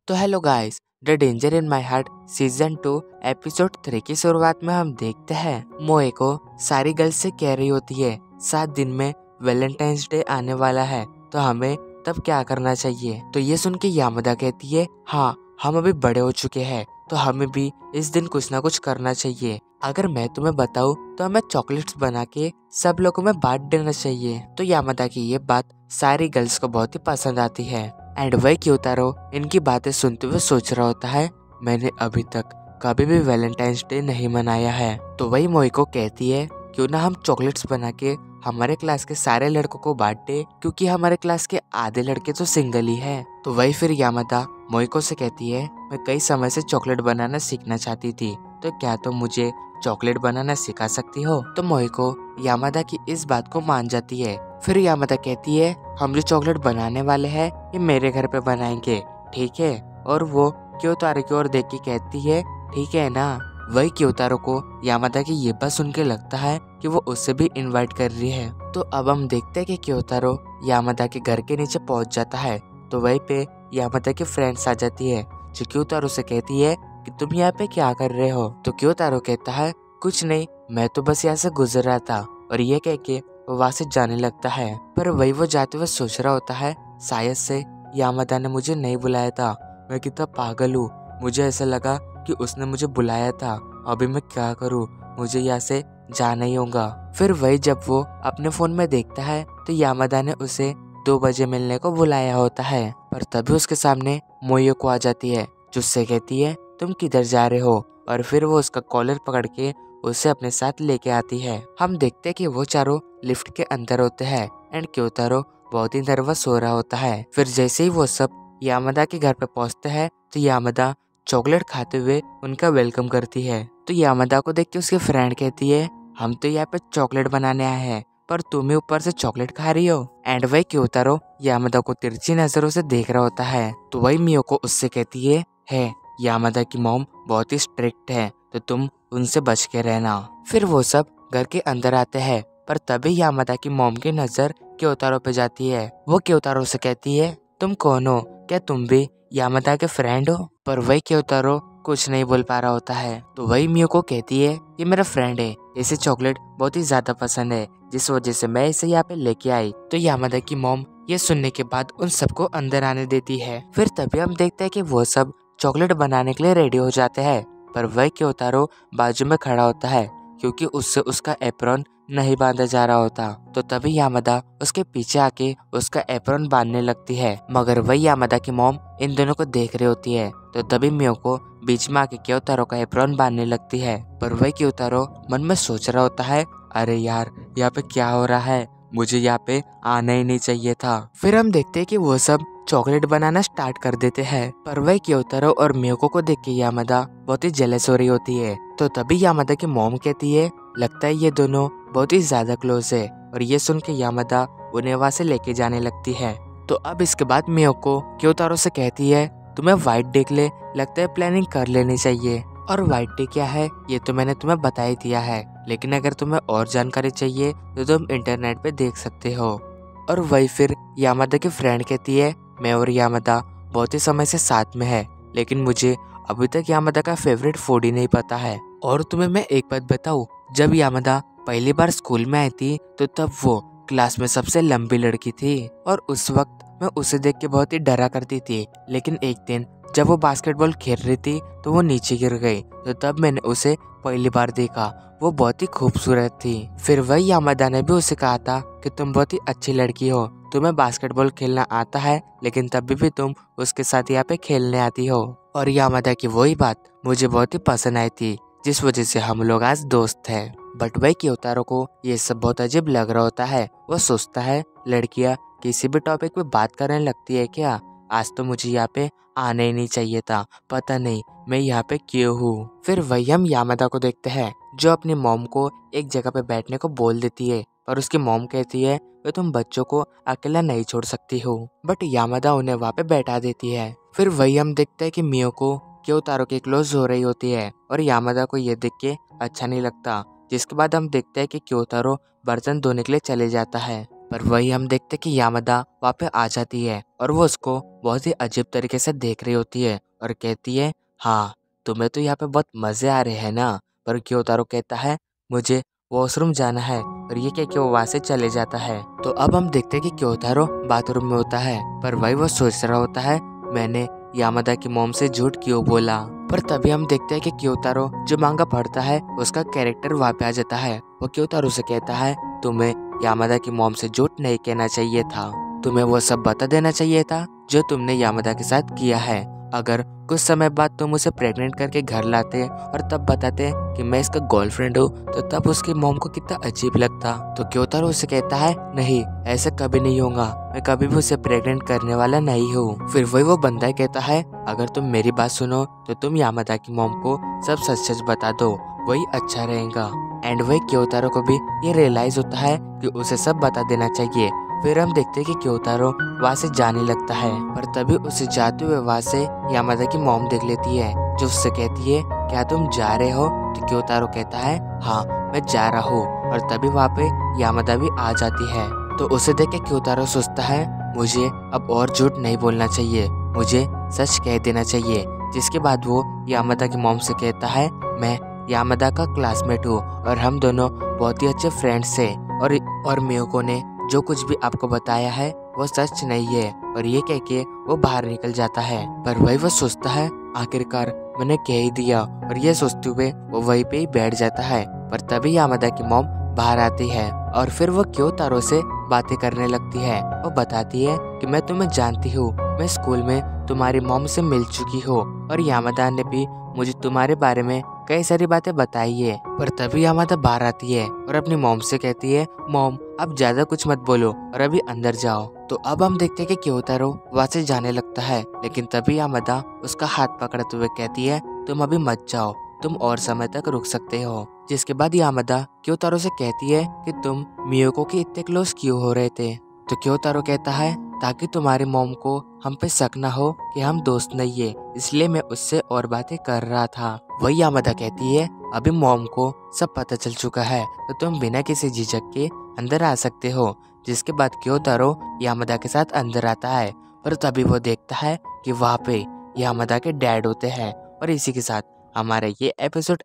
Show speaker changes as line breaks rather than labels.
तो hello guys, the danger in my heart season 2 episode 3 की शुरुआत में हम देखते हैं मोए को सारी गर्ल्स से कह रही होती है 7 दिन में वैलेंटाइंस डे आने वाला है, तो हमें तब क्या करना चाहिए। तो ये सुन के यामदा कहती है हाँ, हम अभी बड़े हो चुके हैं तो हमें भी इस दिन कुछ ना कुछ करना चाहिए। अगर मैं तुम्हें बताऊं तो हमें चॉकलेट्स बना के सब लोगों में बांट देना चाहिए। तो यामदा की ये बात सारी गर्ल्स को बहुत ही पसंद आती है। एंड वही क्योतारो इनकी बातें सुनते हुए सोच रहा होता है, मैंने अभी तक कभी भी वैलेंटाइंस डे नहीं मनाया है। तो वही मोइको कहती है क्यों ना हम चॉकलेट्स बना के हमारे क्लास के सारे लड़कों को बांट दे, क्योंकि हमारे क्लास के आधे लड़के तो सिंगल ही है। तो वही फिर यामादा मोइको से कहती है, मैं कई समय से चॉकलेट बनाना सीखना चाहती थी, तो क्या तुम मुझे चॉकलेट बनाना सिखा सकती हो। तो मोइको यामादा की इस बात को मान जाती है। फिर यामादा कहती है, हम जो चॉकलेट बनाने वाले हैं ये मेरे घर पे बनाएंगे, ठीक है। और वो क्योतारो की ओर देख के कहती है, ठीक है ना। वही क्योतारो को यामादा की ये बात सुन के लगता है कि वो उससे भी इनवाइट कर रही है। तो अब हम देखते हैं कि क्योतारो यामादा के घर के नीचे पहुंच जाता है। तो वहीं पे यामादा की फ्रेंड्स आ जाती है, जो क्योतारो से कहती है कि तुम यहाँ पे क्या कर रहे हो। तो क्योतारो कहता है, कुछ नहीं, मैं तो बस यहाँ से गुजर रहा था। और ये कह के वो वहाँ से जाने लगता है। पर वही वो जाते हुए सोच रहा होता है, शायद से यामादा ने मुझे नहीं बुलाया था, मैं कितना पागल हूँ। मुझे ऐसा लगा कि उसने मुझे बुलाया था, अभी मैं क्या करूँ, मुझे यहाँ से जाना ही होगा। फिर वही जब वो अपने फोन में देखता है तो यामादा ने उसे 2 बजे मिलने को बुलाया होता है। पर तभी उसके सामने मोयोको आ जाती है, जो उससे कहती है तुम किधर जा रहे हो। और फिर वो उसका कॉलर पकड़ के उसे अपने साथ लेके आती है। हम देखते हैं कि वो चारों लिफ्ट के अंदर होते हैं एंड क्योतारो बहुत ही नर्वस हो रहा होता है। फिर जैसे ही वो सब यामादा के घर पे पहुंचते हैं तो यामादा चॉकलेट खाते हुए उनका वेलकम करती है। तो यामादा को देख के उसकी फ्रेंड कहती है, हम तो यहाँ पे चॉकलेट बनाने आए हैं, पर तुम ही ऊपर से चॉकलेट खा रही हो। एंड वही क्योतारो यामादा को तिरछी नजरों से देख रहा होता है। तो वही मियोको उससे कहती है यामादा की मॉम बहुत ही स्ट्रिक्ट है, तो तुम उनसे बच के रहना। फिर वो सब घर के अंदर आते हैं, पर तभी यामादा की मॉम की नजर क्योतारो पे जाती है। वो क्योतारो से कहती है, तुम कौन हो, क्या तुम भी यामादा के फ्रेंड हो। पर वही क्योतारो कुछ नहीं बोल पा रहा होता है। तो वही मियोको कहती है, ये मेरा फ्रेंड है, इसे चॉकलेट बहुत ही ज्यादा पसंद है, जिस वजह से मैं इसे यहाँ पे लेके आई। तो यामादा की मॉम ये सुनने के बाद उन सबको अंदर आने देती है। फिर तभी हम देखते हैं कि वो सब चॉकलेट बनाने के लिए रेडी हो जाते हैं। पर वह क्योतारो बाजू में खड़ा होता है, क्योंकि उससे उसका एप्रॉन नहीं बांधा जा रहा होता। तो तभी यामादा उसके पीछे आके उसका एप्रॉन बांधने लगती है। मगर वही यामादा की मॉम इन दोनों को देख रही होती है। तो तभी मियोको बीच में आके क्योतारो का एप्रॉन बांधने लगती है। पर वही क्योतारो मन में सोच रहा होता है, अरे यार, यहाँ पे क्या हो रहा है, मुझे यहाँ पे आना ही नहीं चाहिए था। फिर हम देखते हैं कि वो सब चॉकलेट बनाना स्टार्ट कर देते हैं। पर वही क्योतारो और मियोको को देख के यामादा बहुत ही जेलस हो रही होती है। तो तभी यामादा की मॉम कहती है, लगता है ये दोनों बहुत ही ज्यादा क्लोज है। और ये सुन के यामादा उन्हें वहाँ से लेके जाने लगती है। तो अब इसके बाद मियोको क्योतारो से कहती है, तुम्हें व्हाइट डे के लिए लगता है प्लानिंग कर लेनी चाहिए। और व्हाइट डे क्या है ये तो मैंने तुम्हें बता ही दिया है, लेकिन अगर तुम्हें और जानकारी चाहिए तो तुम इंटरनेट पे देख सकते हो। और वही फिर यामादा की फ्रेंड कहती है, मैं और यामादा बहुत ही समय से साथ में है, लेकिन मुझे अभी तक यामादा का फेवरेट फूड ही नहीं पता है। और तुम्हें मैं एक बात बताऊं, जब यामादा पहली बार स्कूल में आई थी तो तब वो क्लास में सबसे लंबी लड़की थी, और उस वक्त मैं उसे देख के बहुत ही डरा करती थी। लेकिन एक दिन जब वो बास्केटबॉल खेल रही थी तो वो नीचे गिर गई, तो तब मैंने उसे पहली बार देखा, वो बहुत ही खूबसूरत थी। फिर वही यामादा ने भी उसे कहा था कि तुम बहुत ही अच्छी लड़की हो, तुम्हें बास्केटबॉल खेलना आता है, लेकिन तभी भी तुम उसके साथ यहाँ पे खेलने आती हो। और यामादा की वही बात मुझे बहुत ही पसंद आई थी, जिस वजह से हम लोग आज दोस्त हैं। बट वही क्योतारो को ये सब बहुत अजीब लग रहा होता है। वो सोचता है, लड़कियां किसी भी टॉपिक पे बात करने लगती है क्या, आज तो मुझे यहाँ पे आना ही नहीं चाहिए था, पता नहीं मैं यहाँ पे क्यों हूँ। फिर वही हम यामादा को देखते हैं, जो अपनी मॉम को एक जगह पे बैठने को बोल देती है, पर उसकी मॉम कहती है कि तुम बच्चों को अकेला नहीं छोड़ सकती हो। बट यामादा उन्हें वहाँ पे बैठा देती है। फिर वही हम देखते हैं कि मियोको क्योतारो के क्लोज हो रही होती है, और यामादा को ये देख के अच्छा नहीं लगता। जिसके बाद हम देखते हैं कि क्योतारो बर्तन धोने के लिए चले जाता है। पर वही हम देखते कि यामादा वहाँ पे आ जाती है और वो उसको बहुत ही अजीब तरीके से देख रही होती है और कहती है, हाँ तुम्हें तो यहाँ पे बहुत मजे आ रहे हैं ना। पर क्योतारो कहता है, मुझे वॉशरूम जाना है, और ये कह के वो वहाँ से चले जाता है। तो अब हम देखते हैं कि क्योतारो बाथरूम में होता है, पर वही वो सोच रहा होता है, मैंने यामादा की मॉम से झूठ क्यों बोला। पर तभी हम देखते हैं कि क्योतारो जो मांगा पढ़ता है उसका कैरेक्टर वहाँ पे आ जाता है। वो क्योतारो से कहता है, तुम्हें यामादा की मॉम से झूठ नहीं कहना चाहिए था, तुम्हें वो सब बता देना चाहिए था जो तुमने यामादा के साथ किया है। अगर कुछ समय बाद तुम उसे प्रेग्नेंट करके घर लाते और तब बताते कि मैं इसका गर्लफ्रेंड हूँ, तो तब उसकी मॉम को कितना अजीब लगता। तो क्योतारो उसे कहता है, नहीं ऐसा कभी नहीं होगा, मैं कभी भी उसे प्रेग्नेंट करने वाला नहीं हूँ। फिर वही वो बंदा कहता है, अगर तुम मेरी बात सुनो तो तुम यामादा की मॉम को सब सच सच बता दो, वही अच्छा रहेगा। एंड वही क्योतारो को भी ये रियलाइज होता है कि उसे सब बता देना चाहिए। फिर हम देखते हैं कि क्योतारो वहाँ से जाने लगता है, पर तभी उसे जाते हुए वहाँ से यामादा की मॉम देख लेती है, जो उससे कहती है, क्या तुम जा रहे हो। तो क्योतारो कहता है, हाँ मैं जा रहा हूँ। और तभी वहाँ पे यामादा भी आ जाती है। तो उसे देख के क्योतारो सोचता है, मुझे अब और झूठ नहीं बोलना चाहिए, मुझे सच कह देना चाहिए। जिसके बाद वो यामादा की मॉम से कहता है, मैं यामादा का क्लासमेट हूँ और हम दोनों बहुत ही अच्छे फ्रेंड्स हैं, और मियोको ने जो कुछ भी आपको बताया है वो सच नहीं है। और ये कह के वो बाहर निकल जाता है। पर वही वो सोचता है, आखिरकार मैंने कह ही दिया, और ये सोचते हुए वो वहीं पे ही बैठ जाता है। पर तभी यामादा की मॉम बाहर आती है और फिर वो क्योतारो से बातें करने लगती है। वो बताती है कि मैं तुम्हें जानती हूँ, मैं स्कूल में तुम्हारी मॉम से मिल चुकी हूँ, और यामादा ने भी मुझे तुम्हारे बारे में कई सारी बातें बताई है। पर तभी यामादा बाहर आती है और अपनी मॉम से कहती है, मॉम अब ज्यादा कुछ मत बोलो और अभी अंदर जाओ। तो अब हम देखते हैं कि क्योतारो वहाँ से जाने लगता है, लेकिन तभी यामादा उसका हाथ पकड़ते हुए कहती है, तुम अभी मत जाओ, तुम और समय तक रुक सकते हो। जिसके बाद यामादा क्योतारो से कहती है कि तुम मियोको के इतने क्लोज क्यों हो रहे थे। तो क्योतारो कहता है, ताकि तुम्हारी मॉम को हम पे शक ना हो कि हम दोस्त नहीं है, इसलिए मैं उससे और बातें कर रहा था। वही यामादा कहती है, अभी मॉम को सब पता चल चुका है, तो तुम बिना किसी झिझक के अंदर आ सकते हो। जिसके बाद क्योतारो यामादा के साथ अंदर आता है, पर तभी वो देखता है कि वहाँ पे यामादा के डैड होते हैं। और इसी के साथ हमारा ये एपिसोड